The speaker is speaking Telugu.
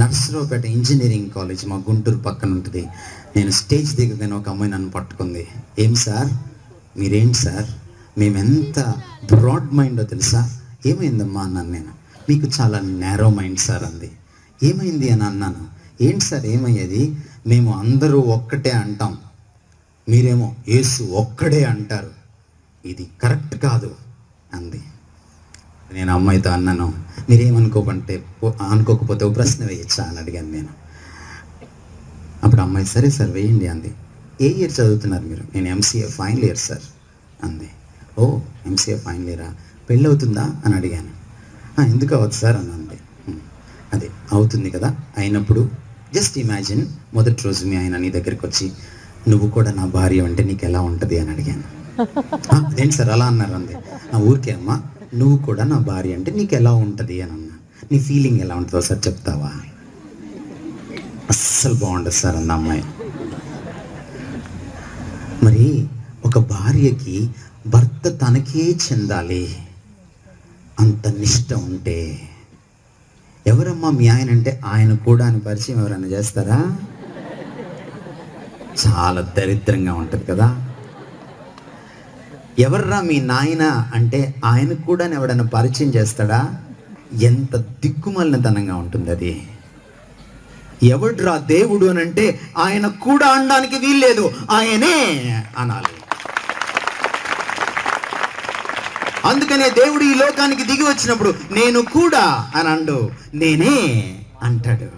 నర్సరావుపేట ఇంజనీరింగ్ కాలేజ్ మా గుంటూరు పక్కన ఉంటుంది. నేను స్టేజ్ దిగగానే ఒక అమ్మాయి నన్ను పట్టుకుంది. ఏం సార్ మీరేంటి సార్, మేమెంత బ్రాడ్ మైండో తెలుసా? ఏమైందమ్మా అన్నాను నేను. మీకు చాలా నేరో మైండ్ సార్ అంది. ఏమైంది అని అన్నాను. ఏంటి సార్ ఏమయ్యేది? మేము అందరూ ఒక్కటే అంటాం, మీరేమో యేసు ఒక్కడే అంటారు, ఇది కరెక్ట్ కాదు అంది. నేను అమ్మాయితో అన్నాను, అనుకోకపోతే ఓ ప్రశ్న వేయచ్చా అని అడిగాను నేను. అప్పుడు అమ్మాయి సరే సార్ వేయండి అంది. ఏ ఇయర్ చదువుతున్నారు మీరు? నేను ఎంసీఏ ఫైనల్ ఇయర్ సార్ అంది. ఓ ఎంసీఏ ఫైనల్ ఇయరా, పెళ్ళి అవుతుందా అని అడిగాను. ఎందుకు అవ్వదు సార్ అని అంది. అదే అవుతుంది కదా, అయినప్పుడు జస్ట్ ఇమాజిన్ మొదటి రోజు మీ ఆయన నీ దగ్గరికి వచ్చి నువ్వు కూడా నా భార్య అంటే నీకు ఎలా ఉంటుంది అని అడిగాను. అదేంటి సార్ అలా అన్నారు అంది. ఊరికే అమ్మా, నువ్వు కూడా నా భార్య అంటే నీకు ఎలా ఉంటుంది అని అన్నా. నీ ఫీలింగ్ ఎలా ఉంటుందో సార్ చెప్తావా? అస్సలు బాగుండదు సార్ అన్న అమ్మాయి. మరి ఒక భార్యకి భర్త తనకే చెందాలి అంత నిష్ట ఉంటే, ఎవరమ్మా మీ ఆయన అంటే ఆయన కూడా అని పరిచయం ఎవరైనా చేస్తారా? చాలా దరిద్రంగా ఉంటుంది కదా. ఎవర్రా మీ నాయన అంటే ఆయన కూడా ఎవడన్నా పరిచయం చేస్తాడా? ఎంత దిక్కుమాలినతనంగా ఉంటుంది అది. ఎవడ్రా దేవుడు అని అంటే ఆయన కూడా అనడానికి వీల్లేదు, ఆయనే అనాలి. అందుకనే దేవుడు ఈ లోకానికి దిగి వచ్చినప్పుడు నేను కూడా అని అండు, నేనే అంటాడు.